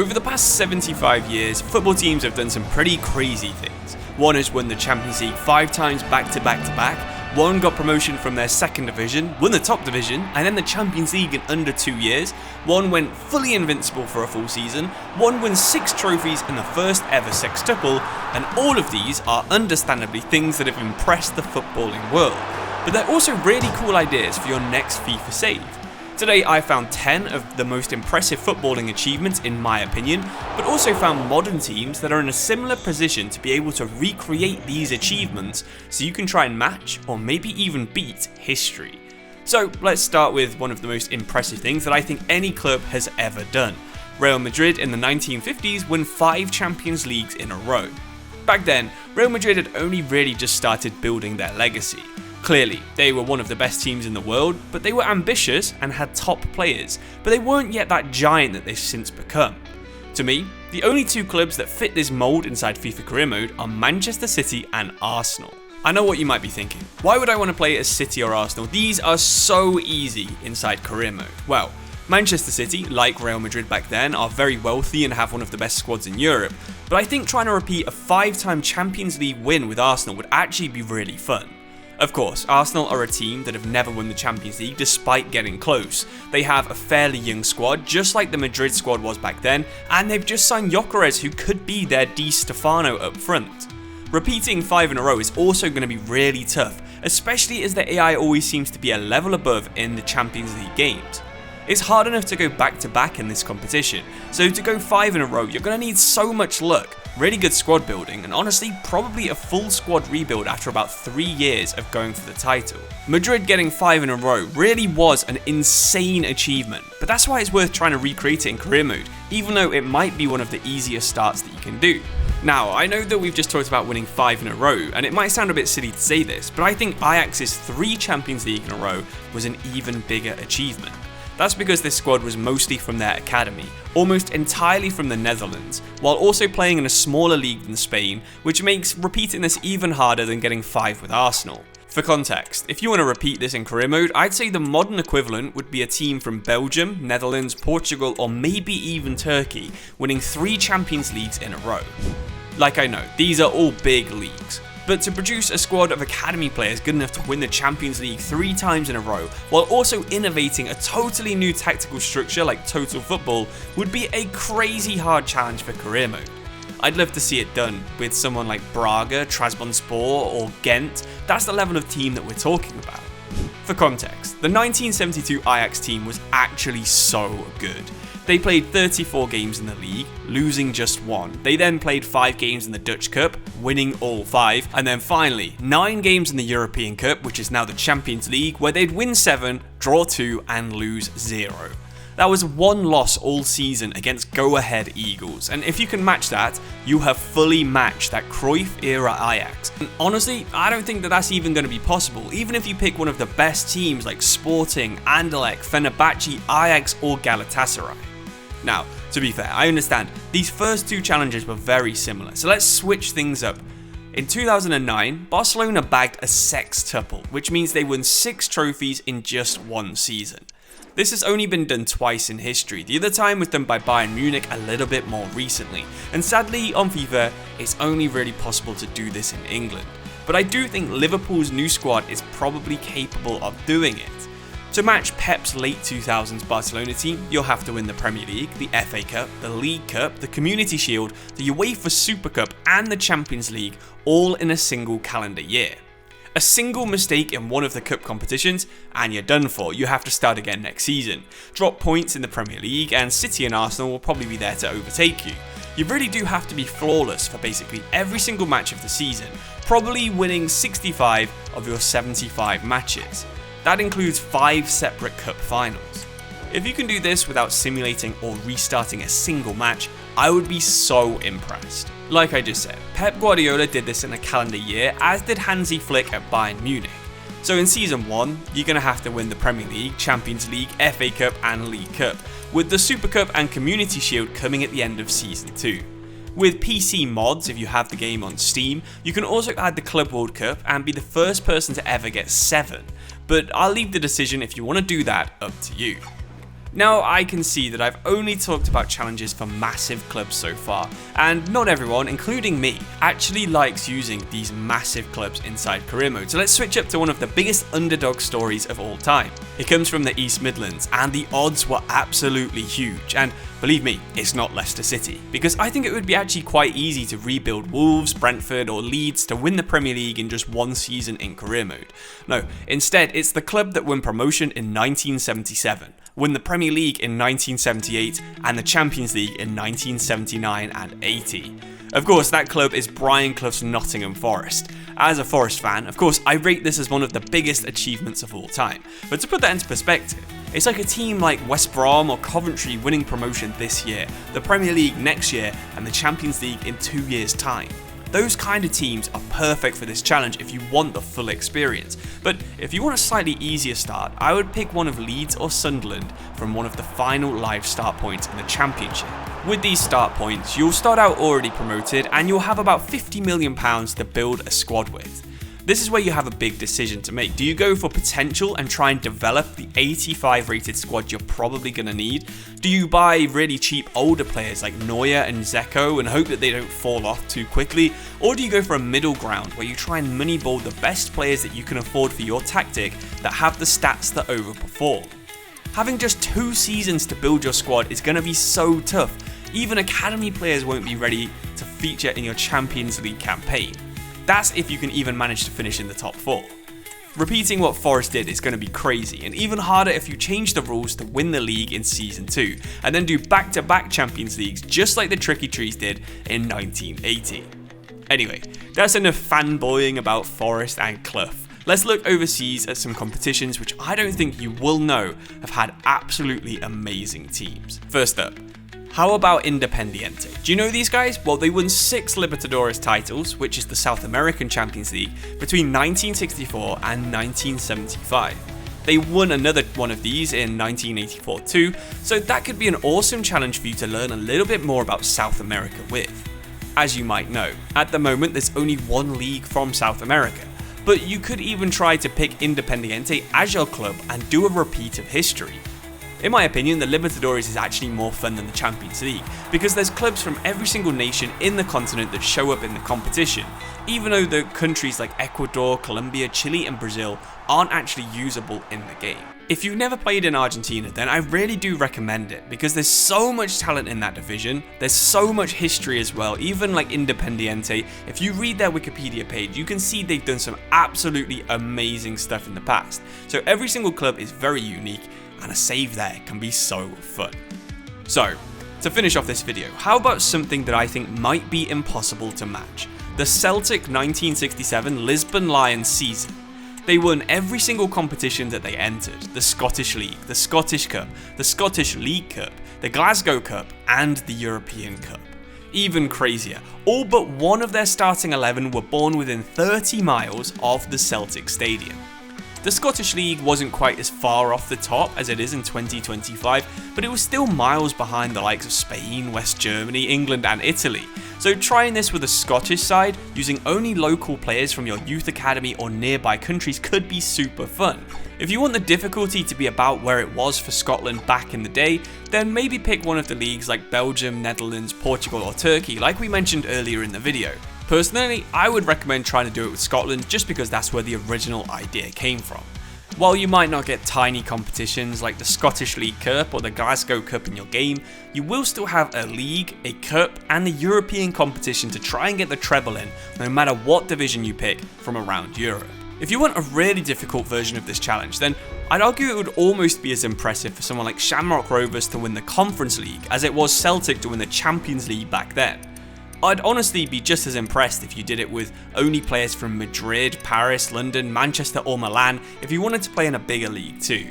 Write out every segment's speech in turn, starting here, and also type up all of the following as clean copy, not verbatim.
Over the past 75 years, football teams have done some pretty crazy things. One has won the Champions League 5 times back to back to back, one got promotion from their second division, won the top division, and then the Champions League in under 2 years, one went fully invincible for a full season, one won 6 trophies in the first ever sextuple, and all of these are understandably things that have impressed the footballing world. But they're also really cool ideas for your next FIFA save. Today I found 10 of the most impressive footballing achievements in my opinion, but also found modern teams that are in a similar position to be able to recreate these achievements so you can try and match or maybe even beat history. So let's start with one of the most impressive things that I think any club has ever done. Real Madrid in the 1950s won 5 Champions Leagues in a row. Back then, Real Madrid had only really just started building their legacy. Clearly, they were one of the best teams in the world, but they were ambitious and had top players, but they weren't yet that giant that they've since become. To me, the only 2 clubs that fit this mould inside FIFA career mode are Manchester City and Arsenal. I know what you might be thinking, why would I want to play as City or Arsenal? These are so easy inside career mode. Well, Manchester City, like Real Madrid back then, are very wealthy and have one of the best squads in Europe, but I think trying to repeat a 5-time Champions League win with Arsenal would actually be really fun. Of course, Arsenal are a team that have never won the Champions League despite getting close. They have a fairly young squad, just like the Madrid squad was back then, and they've just signed Enquiries, who could be their Di Stefano up front. Repeating 5 in a row is also going to be really tough, especially as the AI always seems to be a level above in the Champions League games. It's hard enough to go back to back in this competition, so to go 5 in a row you're going to need so much luck, really good squad building, and honestly probably a full squad rebuild after about 3 years of going for the title. Madrid getting 5 in a row really was an insane achievement, but that's why it's worth trying to recreate it in career mode, even though it might be one of the easiest starts that you can do. Now, I know that we've just talked about winning 5 in a row, and it might sound a bit silly to say this, but I think Ajax's 3 Champions League in a row was an even bigger achievement. That's because this squad was mostly from their academy, almost entirely from the Netherlands, while also playing in a smaller league than Spain, which makes repeating this even harder than getting 5 with Arsenal. For context, if you want to repeat this in career mode, I'd say the modern equivalent would be a team from Belgium, Netherlands, Portugal, or maybe even Turkey, winning 3 Champions Leagues in a row. Like I know, these are all big leagues, but to produce a squad of academy players good enough to win the Champions League 3 times in a row, while also innovating a totally new tactical structure like total football, would be a crazy hard challenge for career mode. I'd love to see it done with someone like Braga, Trabzonspor, or Ghent. That's the level of team that we're talking about. For context, the 1972 Ajax team was actually so good. They played 34 games in the league, losing just 1. They then played 5 games in the Dutch Cup, winning all 5, and then finally 9 games in the European Cup, which is now the Champions League, where they'd win 7, draw 2, and lose 0. That was 1 loss all season against go-ahead Eagles, and if you can match that, you have fully matched that Cruyff-era Ajax. And honestly, I don't think that that's even going to be possible, even if you pick one of the best teams like Sporting, Anderlecht, Fenerbahce, Ajax, or Galatasaray. Now, to be fair, I understand, these first 2 challenges were very similar, so let's switch things up. In 2009, Barcelona bagged a sextuple, which means they won 6 trophies in just 1 season. This has only been done twice in history. The other time was done by Bayern Munich a little bit more recently, and sadly on FIFA, it's only really possible to do this in England. But I do think Liverpool's new squad is probably capable of doing it. To match Pep's late 2000s Barcelona team, you'll have to win the Premier League, the FA Cup, the League Cup, the Community Shield, the UEFA Super Cup, and the Champions League, all in a single calendar year. A single mistake in one of the cup competitions, and you're done for. You have to start again next season. Drop points in the Premier League, and City and Arsenal will probably be there to overtake you. You really do have to be flawless for basically every single match of the season, probably winning 65 of your 75 matches. That includes 5 separate cup finals. If you can do this without simulating or restarting a single match, I would be so impressed. Like I just said, Pep Guardiola did this in a calendar year, as did Hansi Flick at Bayern Munich. So in season 1, you're going to have to win the Premier League, Champions League, FA Cup and League Cup, with the Super Cup and Community Shield coming at the end of season 2. With PC mods, if you have the game on Steam, you can also add the Club World Cup and be the first person to ever get 7, but I'll leave the decision if you want to do that up to you. Now, I can see that I've only talked about challenges for massive clubs so far, and not everyone, including me, actually likes using these massive clubs inside career mode. So let's switch up to one of the biggest underdog stories of all time. It comes from the East Midlands, and the odds were absolutely huge, and believe me, it's not Leicester City, because I think it would be actually quite easy to rebuild Wolves, Brentford or Leeds to win the Premier League in just one season in career mode. No, instead it's the club that won promotion in 1977, won the Premier League in 1978 and the Champions League in 1979 and 80. Of course, that club is Brian Clough's Nottingham Forest. As a Forest fan, of course, I rate this as one of the biggest achievements of all time. But to put that into perspective, it's like a team like West Brom or Coventry winning promotion this year, the Premier League next year, and the Champions League in 2 years' time. Those kind of teams are perfect for this challenge if you want the full experience. But if you want a slightly easier start, I would pick one of Leeds or Sunderland from one of the final live start points in the Championship. With these start points, you'll start out already promoted and you'll have about £50 million to build a squad with. This is where you have a big decision to make. Do you go for potential and try and develop the 85 rated squad you're probably going to need? Do you buy really cheap older players like Neuer and Zeko and hope that they don't fall off too quickly? Or do you go for a middle ground where you try and moneyball the best players that you can afford for your tactic that have the stats that overperform? Having just 2 seasons to build your squad is going to be so tough. Even academy players won't be ready to feature in your Champions League campaign. That's if you can even manage to finish in the top 4. Repeating what Forest did is going to be crazy, and even harder if you change the rules to win the league in Season 2, and then do back-to-back Champions Leagues just like the Tricky Trees did in 1980. Anyway, that's enough fanboying about Forest and Clough. Let's look overseas at some competitions which I don't think you will know have had absolutely amazing teams. First up, how about Independente? Do you know these guys? Well, they won 6 Libertadores titles, which is the South American Champions League, between 1964 and 1975. They won another one of these in 1984 too, so that could be an awesome challenge for you to learn a little bit more about South America with. As you might know, at the moment there's only one league from South America, but you could even try to pick Independente as your club and do a repeat of history. In my opinion, the Libertadores is actually more fun than the Champions League, because there's clubs from every single nation in the continent that show up in the competition, even though the countries like Ecuador, Colombia, Chile and Brazil aren't actually usable in the game. If you've never played in Argentina, then I really do recommend it, because there's so much talent in that division, there's so much history as well. Even like Independente, if you read their Wikipedia page, you can see they've done some absolutely amazing stuff in the past. So every single club is very unique, and a save there can be so fun. So, to finish off this video, how about something that I think might be impossible to match? The Celtic 1967 Lisbon Lions season. They won every single competition that they entered: the Scottish League, the Scottish Cup, the Scottish League Cup, the Glasgow Cup, and the European Cup. Even crazier, all but one of their starting 11 were born within 30 miles of the Celtic Stadium. The Scottish League wasn't quite as far off the top as it is in 2025, but it was still miles behind the likes of Spain, West Germany, England and Italy. So trying this with a Scottish side, using only local players from your youth academy or nearby countries could be super fun. If you want the difficulty to be about where it was for Scotland back in the day, then maybe pick one of the leagues like Belgium, Netherlands, Portugal or Turkey, like we mentioned earlier in the video. Personally, I would recommend trying to do it with Scotland just because that's where the original idea came from. While you might not get tiny competitions like the Scottish League Cup or the Glasgow Cup in your game, you will still have a league, a cup and the European competition to try and get the treble in, no matter what division you pick from around Europe. If you want a really difficult version of this challenge, then I'd argue it would almost be as impressive for someone like Shamrock Rovers to win the Conference League as it was Celtic to win the Champions League back then. I'd honestly be just as impressed if you did it with only players from Madrid, Paris, London, Manchester or Milan if you wanted to play in a bigger league too.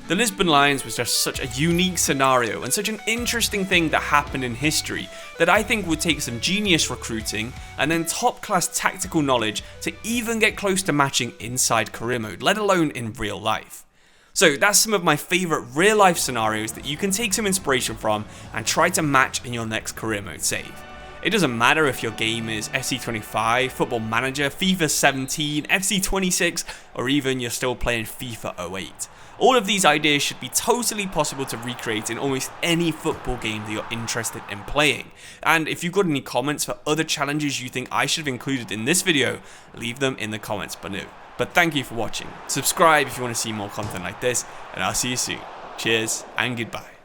The Lisbon Lions was just such a unique scenario and such an interesting thing that happened in history that I think would take some genius recruiting and then top class tactical knowledge to even get close to matching inside career mode, let alone in real life. So that's some of my favourite real life scenarios that you can take some inspiration from and try to match in your next career mode save. It doesn't matter if your game is FC25, Football Manager, FIFA 17, FC26, or even you're still playing FIFA 08. All of these ideas should be totally possible to recreate in almost any football game that you're interested in playing. And if you've got any comments for other challenges you think I should have included in this video, leave them in the comments below. But thank you for watching. Subscribe if you want to see more content like this, and I'll see you soon. Cheers and goodbye.